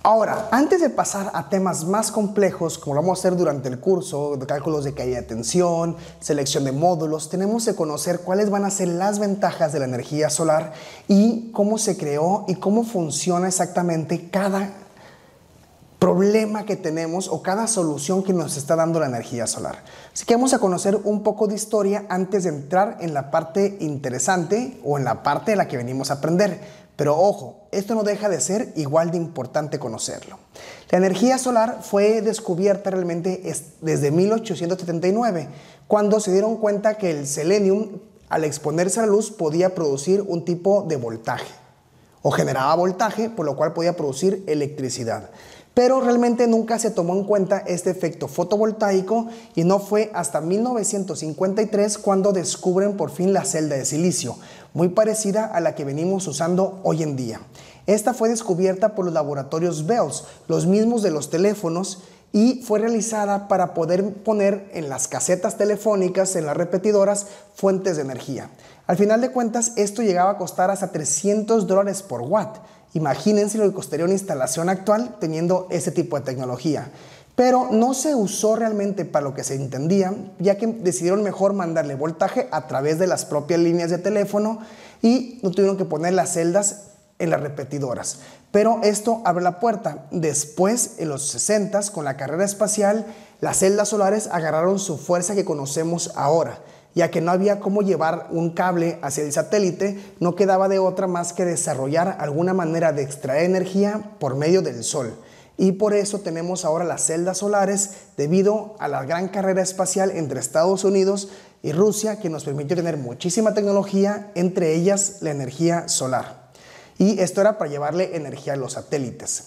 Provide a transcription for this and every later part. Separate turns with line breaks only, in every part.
Ahora, antes de pasar a temas más complejos, como lo vamos a hacer durante el curso, de cálculos de caída de tensión, selección de módulos, tenemos que conocer cuáles van a ser las ventajas de la energía solar y cómo se creó y cómo funciona exactamente cada problema que tenemos o cada solución que nos está dando la energía solar. Así que vamos a conocer un poco de historia antes de entrar en la parte interesante o en la parte de la que venimos a aprender. Pero ojo, esto no deja de ser igual de importante conocerlo. La energía solar fue descubierta realmente desde 1879, cuando se dieron cuenta que el selenium, al exponerse a la luz, podía producir un tipo de voltaje, o generaba voltaje, por lo cual podía producir electricidad. Pero realmente nunca se tomó en cuenta este efecto fotovoltaico y no fue hasta 1953 cuando descubren por fin la celda de silicio, muy parecida a la que venimos usando hoy en día. Esta fue descubierta por los laboratorios Bells, los mismos de los teléfonos, y fue realizada para poder poner en las casetas telefónicas, en las repetidoras, fuentes de energía. Al final de cuentas, esto llegaba a costar hasta $300 por watt. Imagínense lo que costaría una instalación actual teniendo ese tipo de tecnología. Pero no se usó realmente para lo que se entendía, ya que decidieron mejor mandarle voltaje a través de las propias líneas de teléfono y no tuvieron que poner las celdas en las repetidoras. Pero esto abre la puerta. Después, en los 60s, con la carrera espacial, las celdas solares agarraron su fuerza que conocemos ahora. Ya que no había cómo llevar un cable hacia el satélite, no quedaba de otra más que desarrollar alguna manera de extraer energía por medio del sol. Y por eso tenemos ahora las celdas solares debido a la gran carrera espacial entre Estados Unidos y Rusia, que nos permitió tener muchísima tecnología, entre ellas la energía solar. Y esto era para llevarle energía a los satélites.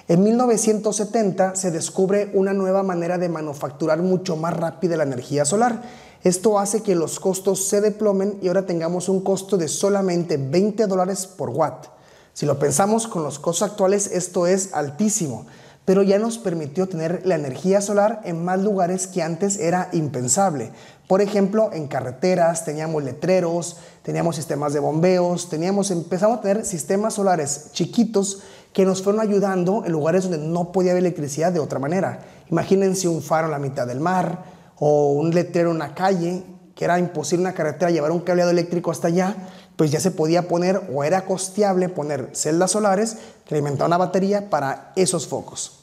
En 1970 se descubre una nueva manera de manufacturar mucho más rápida la energía solar. Esto hace que los costos se desplomen y ahora tengamos un costo de solamente $20 por watt. Si lo pensamos con los costos actuales, esto es altísimo, pero ya nos permitió tener la energía solar en más lugares que antes era impensable. Por ejemplo, en carreteras teníamos letreros, teníamos sistemas de bombeos, empezamos a tener sistemas solares chiquitos que nos fueron ayudando en lugares donde no podía haber electricidad de otra manera. Imagínense un faro en la mitad del mar, o un letrero en una calle, que era imposible en una carretera llevar un cableado eléctrico hasta allá, pues ya se podía poner o era costeable poner celdas solares que alimentaban una batería para esos focos.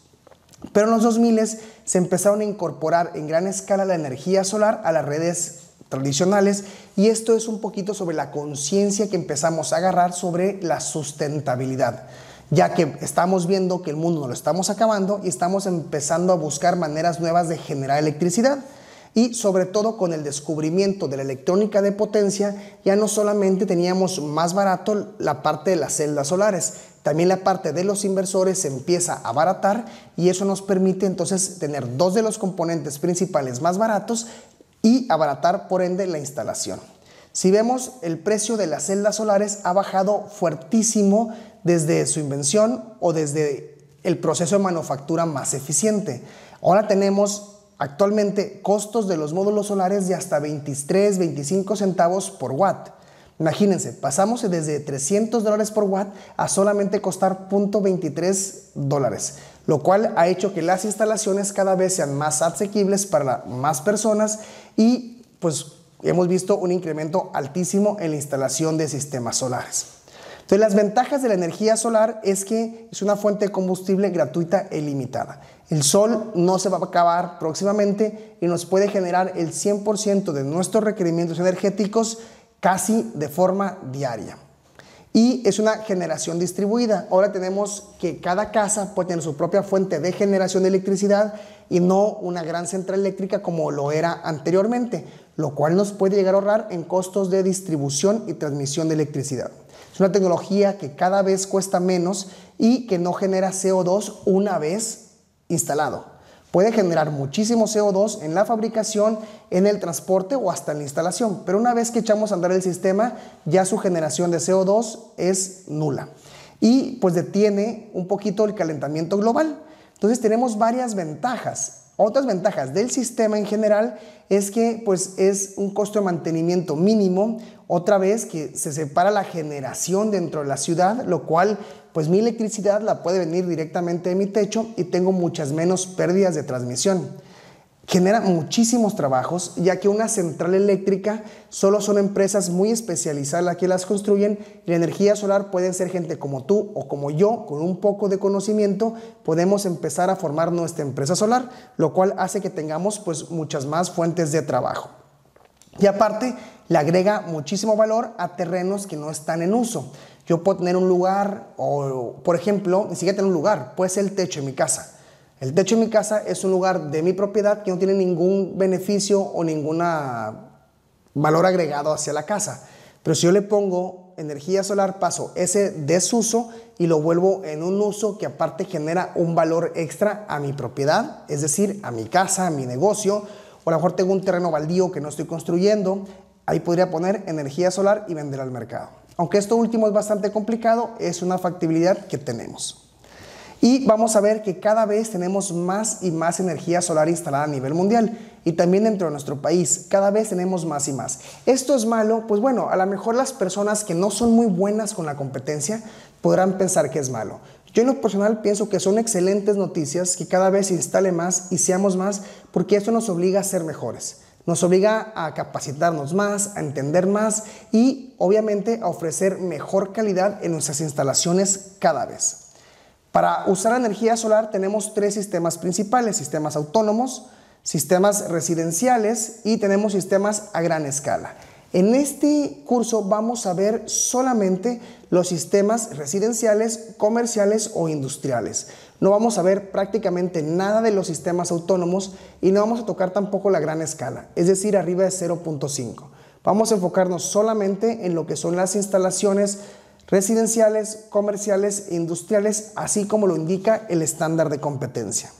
Pero en los 2000 se empezaron a incorporar en gran escala la energía solar a las redes tradicionales y esto es un poquito sobre la conciencia que empezamos a agarrar sobre la sustentabilidad, ya que estamos viendo que el mundo nos lo estamos acabando y estamos empezando a buscar maneras nuevas de generar electricidad. Y sobre todo con el descubrimiento de la electrónica de potencia, ya no solamente teníamos más barato la parte de las celdas solares, también la parte de los inversores se empieza a abaratar y eso nos permite entonces tener dos de los componentes principales más baratos y abaratar por ende la instalación. Si vemos, el precio de las celdas solares ha bajado fuertísimo desde su invención o desde el proceso de manufactura más eficiente. Ahora tenemos actualmente costos de los módulos solares de hasta 23, 25 centavos por watt. Imagínense, pasamos desde $300 por watt a solamente costar $0.23, lo cual ha hecho que las instalaciones cada vez sean más asequibles para más personas y pues hemos visto un incremento altísimo en la instalación de sistemas solares. Entonces, las ventajas de la energía solar es que es una fuente de combustible gratuita e ilimitada. El sol no se va a acabar próximamente y nos puede generar el 100% de nuestros requerimientos energéticos casi de forma diaria. Y es una generación distribuida. Ahora tenemos que cada casa puede tener su propia fuente de generación de electricidad y no una gran central eléctrica como lo era anteriormente, lo cual nos puede llegar a ahorrar en costos de distribución y transmisión de electricidad. Es una tecnología que cada vez cuesta menos y que no genera CO2 una vez instalado. Puede generar muchísimo CO2 en la fabricación, en el transporte o hasta en la instalación, pero una vez que echamos a andar el sistema, ya su generación de CO2 es nula y pues detiene un poquito el calentamiento global. Entonces tenemos varias ventajas. Otras ventajas del sistema en general es que pues es un costo de mantenimiento mínimo, otra vez que se separa la generación dentro de la ciudad, lo cual pues mi electricidad la puede venir directamente de mi techo y tengo muchas menos pérdidas de transmisión. Genera muchísimos trabajos, ya que una central eléctrica solo son empresas muy especializadas las que las construyen, y la energía solar pueden ser gente como tú o como yo, con un poco de conocimiento, podemos empezar a formar nuestra empresa solar, lo cual hace que tengamos pues muchas más fuentes de trabajo. Y aparte, le agrega muchísimo valor a terrenos que no están en uso. Yo puedo tener un lugar, o por ejemplo, ni siquiera tener un lugar, puede ser el techo de mi casa. El techo de mi casa es un lugar de mi propiedad que no tiene ningún beneficio o ningún valor agregado hacia la casa. Pero si yo le pongo energía solar, paso ese desuso y lo vuelvo en un uso que aparte genera un valor extra a mi propiedad, es decir, a mi casa, a mi negocio, o a lo mejor tengo un terreno baldío que no estoy construyendo, ahí podría poner energía solar y vender al mercado. Aunque esto último es bastante complicado, es una factibilidad que tenemos. Y vamos a ver que cada vez tenemos más y más energía solar instalada a nivel mundial y también dentro de nuestro país, cada vez tenemos más y más. ¿Esto es malo? Pues bueno, a lo mejor las personas que no son muy buenas con la competencia podrán pensar que es malo. Yo en lo personal pienso que son excelentes noticias que cada vez se instale más y seamos más, porque eso nos obliga a ser mejores. Nos obliga a capacitarnos más, a entender más y obviamente a ofrecer mejor calidad en nuestras instalaciones cada vez. Para usar energía solar tenemos tres sistemas principales: sistemas autónomos, sistemas residenciales y tenemos sistemas a gran escala. En este curso vamos a ver solamente los sistemas residenciales, comerciales o industriales. No vamos a ver prácticamente nada de los sistemas autónomos y no vamos a tocar tampoco la gran escala, es decir, arriba de 0.5. Vamos a enfocarnos solamente en lo que son las instalaciones residenciales, comerciales e industriales, así como lo indica el estándar de competencia.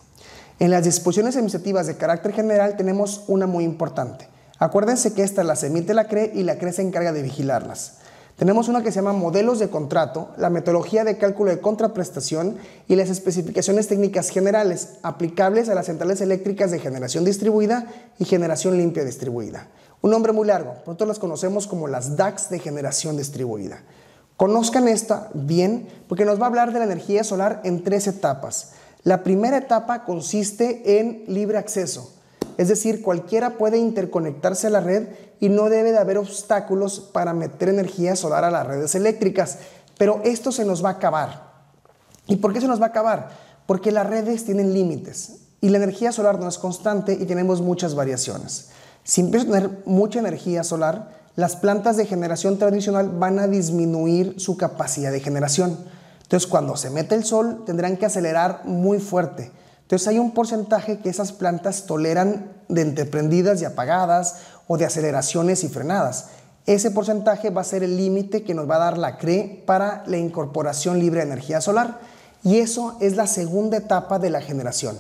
En las disposiciones administrativas de carácter general tenemos una muy importante. Acuérdense que estas las emite la CRE y la CRE se encarga de vigilarlas. Tenemos una que se llama modelos de contrato, la metodología de cálculo de contraprestación y las especificaciones técnicas generales aplicables a las centrales eléctricas de generación distribuida y generación limpia distribuida. Un nombre muy largo, nosotros las conocemos como las DACs de generación distribuida. Conozcan esta bien porque nos va a hablar de la energía solar en tres etapas. La primera etapa consiste en libre acceso, es decir, cualquiera puede interconectarse a la red y no debe de haber obstáculos para meter energía solar a las redes eléctricas, pero esto se nos va a acabar. ¿Y por qué se nos va a acabar? Porque las redes tienen límites y la energía solar no es constante y tenemos muchas variaciones. Si empiezo a tener mucha energía solar, las plantas de generación tradicional van a disminuir su capacidad de generación. Entonces, cuando se mete el sol, tendrán que acelerar muy fuerte. Entonces, hay un porcentaje que esas plantas toleran de entre prendidas y apagadas o de aceleraciones y frenadas. Ese porcentaje va a ser el límite que nos va a dar la CRE para la incorporación libre de energía solar. Y eso es la segunda etapa de la generación.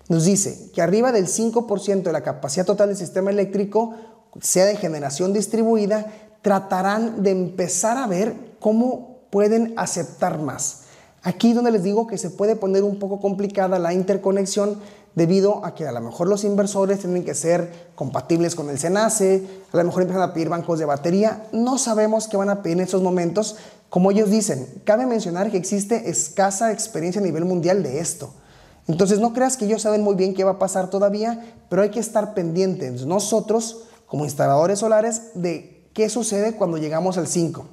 Nos dice que arriba del 5% de la capacidad total del sistema eléctrico, sea de generación distribuida, tratarán de empezar a ver cómo pueden aceptar más. Aquí donde les digo que se puede poner un poco complicada la interconexión debido a que a lo mejor los inversores tienen que ser compatibles con el SENACE, a lo mejor empiezan a pedir bancos de batería, no sabemos qué van a pedir en esos momentos. Como ellos dicen, cabe mencionar que existe escasa experiencia a nivel mundial de esto. Entonces no creas que ellos saben muy bien qué va a pasar todavía, pero hay que estar pendientes nosotros como instaladores solares de qué sucede cuando llegamos al 5%.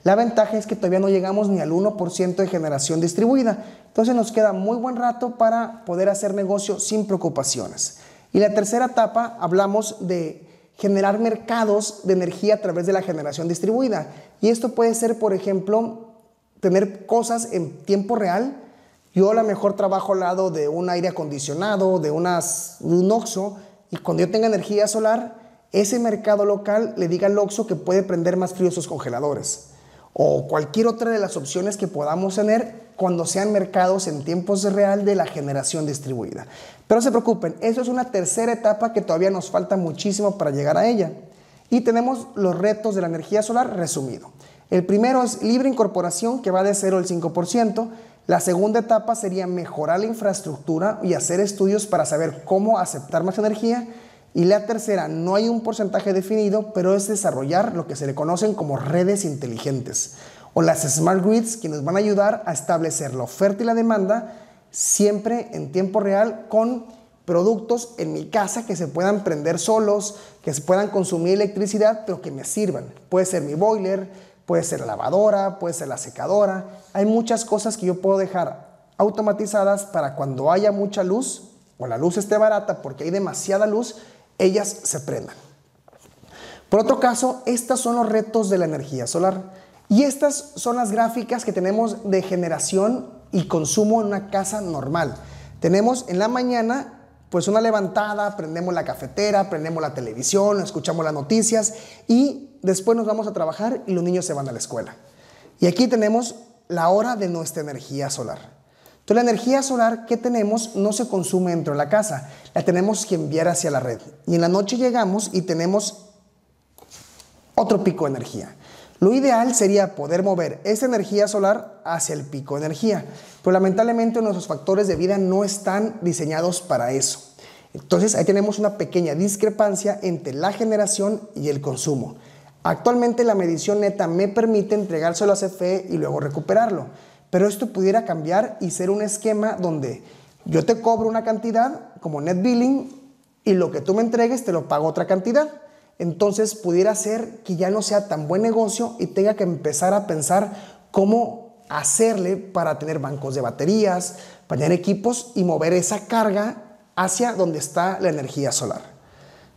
La ventaja es que todavía no llegamos ni al 1% de generación distribuida, entonces nos queda muy buen rato para poder hacer negocio sin preocupaciones. Y la tercera etapa hablamos de generar mercados de energía a través de la generación distribuida, y esto puede ser, por ejemplo, tener cosas en tiempo real. Yo a lo mejor trabajo al lado de un aire acondicionado, de un OXXO, y cuando yo tenga energía solar, ese mercado local le diga al OXXO que puede prender más frío sus congeladores o cualquier otra de las opciones que podamos tener cuando sean mercados en tiempos real de la generación distribuida. Pero no se preocupen, eso es una tercera etapa que todavía nos falta muchísimo para llegar a ella. Y tenemos los retos de la energía solar resumido. El primero es libre incorporación, que va de 0 al 5%. La segunda etapa sería mejorar la infraestructura y hacer estudios para saber cómo aceptar más energía. Y la tercera, no hay un porcentaje definido, pero es desarrollar lo que se le conocen como redes inteligentes o las smart grids, que nos van a ayudar a establecer la oferta y la demanda siempre en tiempo real con productos en mi casa que se puedan prender solos, que se puedan consumir electricidad, pero que me sirvan. Puede ser mi boiler, puede ser la lavadora, puede ser la secadora. Hay muchas cosas que yo puedo dejar automatizadas para cuando haya mucha luz o la luz esté barata porque hay demasiada luz, ellas se prendan. Por otro caso, estos son los retos de la energía solar. Y estas son las gráficas que tenemos de generación y consumo en una casa normal. Tenemos en la mañana pues una levantada, prendemos la cafetera, prendemos la televisión, escuchamos las noticias y después nos vamos a trabajar y los niños se van a la escuela. Y aquí tenemos la hora de nuestra energía solar. Entonces la energía solar que tenemos no se consume dentro de la casa, la tenemos que enviar hacia la red. Y en la noche llegamos y tenemos otro pico de energía. Lo ideal sería poder mover esa energía solar hacia el pico de energía, pero lamentablemente nuestros factores de vida no están diseñados para eso. Entonces ahí tenemos una pequeña discrepancia entre la generación y el consumo. Actualmente la medición neta me permite entregárselo a CFE y luego recuperarlo, pero esto pudiera cambiar y ser un esquema donde yo te cobro una cantidad como net billing y lo que tú me entregues te lo pago otra cantidad. Entonces pudiera ser que ya no sea tan buen negocio y tenga que empezar a pensar cómo hacerle para tener bancos de baterías, para tener equipos y mover esa carga hacia donde está la energía solar.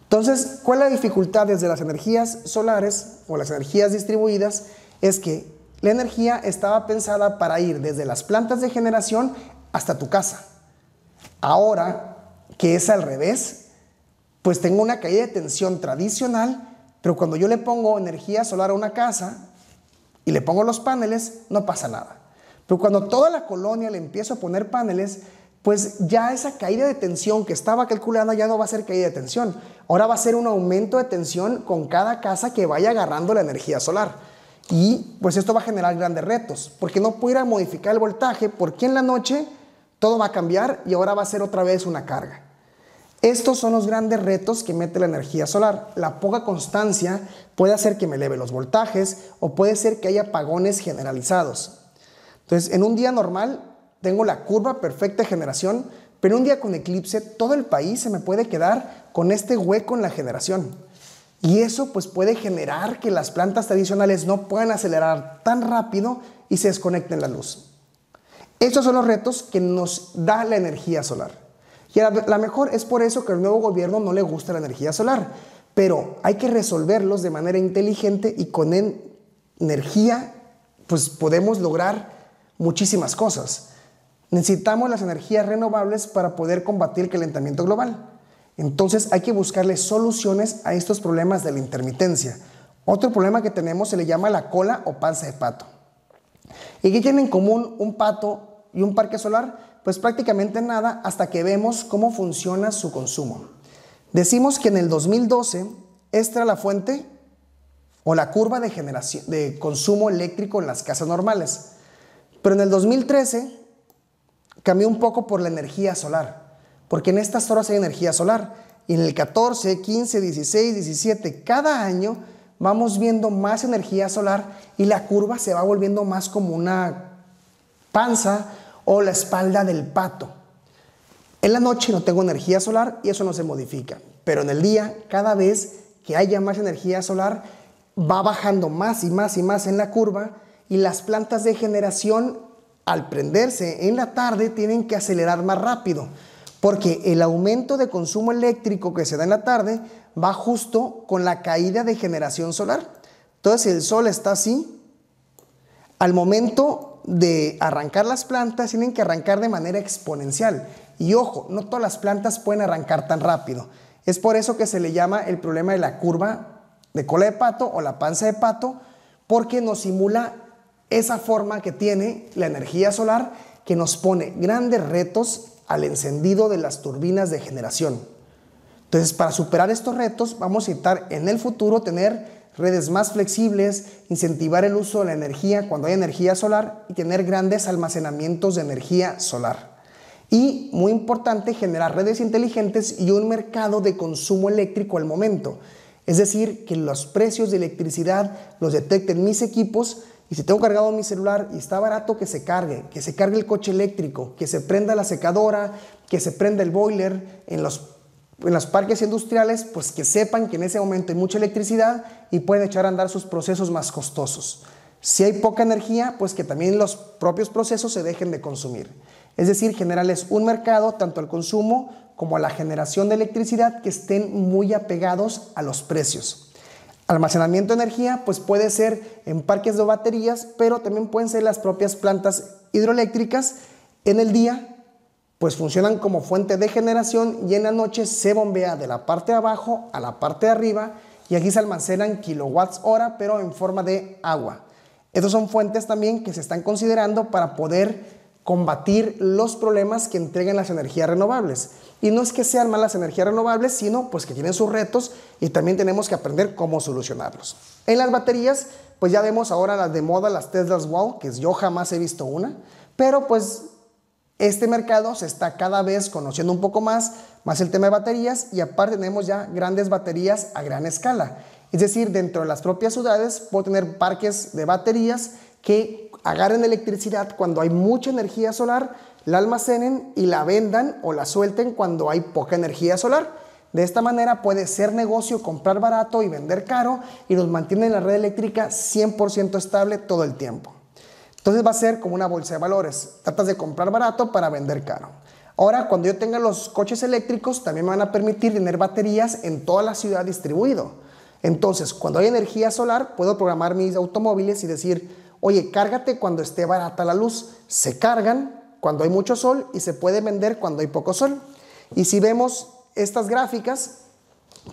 Entonces, ¿cuál es la dificultad desde las energías solares o las energías distribuidas? Es que la energía estaba pensada para ir desde las plantas de generación hasta tu casa. Ahora que es al revés, pues tengo una caída de tensión tradicional, pero cuando yo le pongo energía solar a una casa y le pongo los paneles, no pasa nada. Pero cuando toda la colonia le empiezo a poner paneles, pues ya esa caída de tensión que estaba calculada ya no va a ser caída de tensión. Ahora va a ser un aumento de tensión con cada casa que vaya agarrando la energía solar. Y pues esto va a generar grandes retos, porque no puedo ir a modificar el voltaje, porque en la noche todo va a cambiar y ahora va a ser otra vez una carga. Estos son los grandes retos que mete la energía solar. La poca constancia puede hacer que me eleve los voltajes o puede ser que haya apagones generalizados. Entonces, en un día normal tengo la curva perfecta de generación, pero un día con eclipse todo el país se me puede quedar con este hueco en la generación. Y eso pues puede generar que las plantas tradicionales no puedan acelerar tan rápido y se desconecten la luz. Estos son los retos que nos da la energía solar. Y a la mejor es por eso que al nuevo gobierno no le gusta la energía solar, pero hay que resolverlos de manera inteligente y con energía pues podemos lograr muchísimas cosas. Necesitamos las energías renovables para poder combatir el calentamiento global. Entonces hay que buscarle soluciones a estos problemas de la intermitencia. Otro problema que tenemos se le llama la cola o panza de pato. ¿Y qué tienen en común un pato y un parque solar? Pues prácticamente nada hasta que vemos cómo funciona su consumo. Decimos que en el 2012 esta era la fuente o la curva de generación de consumo eléctrico en las casas normales. Pero en el 2013 cambió un poco por la energía solar, porque en estas horas hay energía solar. Y en el 14, 15, 16, 17, cada año vamos viendo más energía solar y la curva se va volviendo más como una panza o la espalda del pato. En la noche no tengo energía solar y eso no se modifica, pero en el día, cada vez que haya más energía solar, va bajando más y más y más en la curva y las plantas de generación, al prenderse en la tarde, tienen que acelerar más rápido, porque el aumento de consumo eléctrico que se da en la tarde va justo con la caída de generación solar. Entonces, si el sol está así, al momento de arrancar las plantas tienen que arrancar de manera exponencial. Y ojo, no todas las plantas pueden arrancar tan rápido. Es por eso que se le llama el problema de la curva de cola de pato o la panza de pato, porque nos simula esa forma que tiene la energía solar, que nos pone grandes retos al encendido de las turbinas de generación. Entonces, para superar estos retos, vamos a necesitar en el futuro tener redes más flexibles, incentivar el uso de la energía cuando hay energía solar y tener grandes almacenamientos de energía solar. Y, muy importante, generar redes inteligentes y un mercado de consumo eléctrico al momento. Es decir, que los precios de electricidad los detecten mis equipos y si tengo cargado mi celular y está barato, que se cargue el coche eléctrico, que se prenda la secadora, que se prenda el boiler en los parques industriales, pues que sepan que en ese momento hay mucha electricidad y pueden echar a andar sus procesos más costosos. Si hay poca energía, pues que también los propios procesos se dejen de consumir. Es decir, generarles un mercado tanto al consumo como a la generación de electricidad que estén muy apegados a los precios. Almacenamiento de energía, pues puede ser en parques de baterías, pero también pueden ser las propias plantas hidroeléctricas. En el día, pues funcionan como fuente de generación y en la noche se bombea de la parte de abajo a la parte de arriba y aquí se almacenan kilowatts hora, pero en forma de agua. Estas son fuentes también que se están considerando para poder combatir los problemas que entregan las energías renovables. Y no es que sean malas energías renovables, sino pues que tienen sus retos y también tenemos que aprender cómo solucionarlos. En las baterías, pues ya vemos ahora las de moda, las Tesla Wow, que yo jamás he visto una, pero pues este mercado se está cada vez conociendo un poco más el tema de baterías y aparte tenemos ya grandes baterías a gran escala. Es decir, dentro de las propias ciudades puedo tener parques de baterías que agarren electricidad cuando hay mucha energía solar, la almacenen y la vendan o la suelten cuando hay poca energía solar. De esta manera puede ser negocio comprar barato y vender caro y nos mantiene en la red eléctrica 100% estable todo el tiempo. Entonces va a ser como una bolsa de valores. Tratas de comprar barato para vender caro. Ahora, cuando yo tenga los coches eléctricos, también me van a permitir tener baterías en toda la ciudad distribuido. Entonces, cuando hay energía solar, puedo programar mis automóviles y decir, oye, cárgate cuando esté barata la luz. Se cargan cuando hay mucho sol y se puede vender cuando hay poco sol. Y si vemos estas gráficas,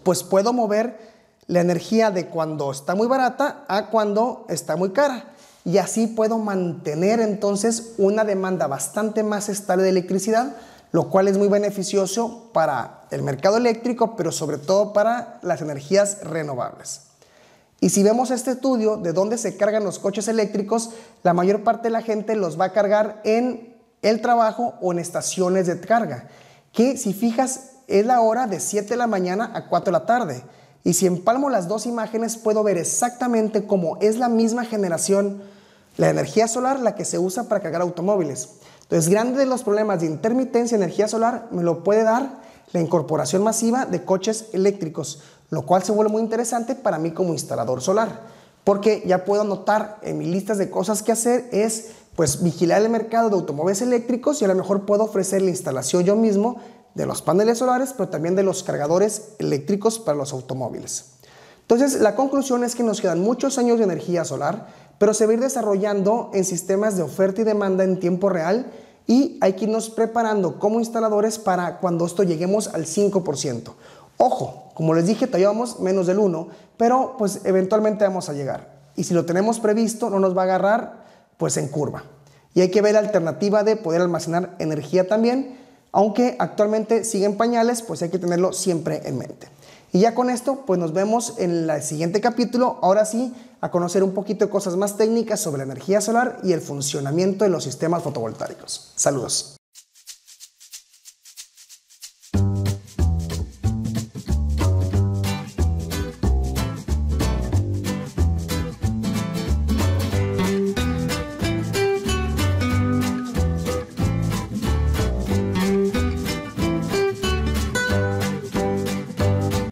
pues puedo mover la energía de cuando está muy barata a cuando está muy cara. Y así puedo mantener entonces una demanda bastante más estable de electricidad, lo cual es muy beneficioso para el mercado eléctrico, pero sobre todo para las energías renovables. Y si vemos este estudio de dónde se cargan los coches eléctricos, la mayor parte de la gente los va a cargar en el trabajo o en estaciones de carga, que si fijas es la hora de 7 de la mañana a 4 de la tarde. Y si empalmo las dos imágenes puedo ver exactamente cómo es la misma generación, la energía solar la que se usa para cargar automóviles. Entonces, grande de los problemas de intermitencia de energía solar me lo puede dar la incorporación masiva de coches eléctricos, lo cual se vuelve muy interesante para mí como instalador solar, porque ya puedo anotar en mis listas de cosas que hacer es pues vigilar el mercado de automóviles eléctricos y a lo mejor puedo ofrecer la instalación yo mismo de los paneles solares, pero también de los cargadores eléctricos para los automóviles. Entonces, la conclusión es que nos quedan muchos años de energía solar, pero se va a ir desarrollando en sistemas de oferta y demanda en tiempo real y hay que irnos preparando como instaladores para cuando esto lleguemos al 5%. Ojo, como les dije, todavía vamos menos del 1%, pero pues eventualmente vamos a llegar. Y si lo tenemos previsto, no nos va a agarrar pues en curva. Y hay que ver la alternativa de poder almacenar energía también, aunque actualmente sigue en pañales, pues hay que tenerlo siempre en mente. Y ya con esto, pues nos vemos en el siguiente capítulo, ahora sí, a conocer un poquito de cosas más técnicas sobre la energía solar y el funcionamiento de los sistemas fotovoltaicos. Saludos.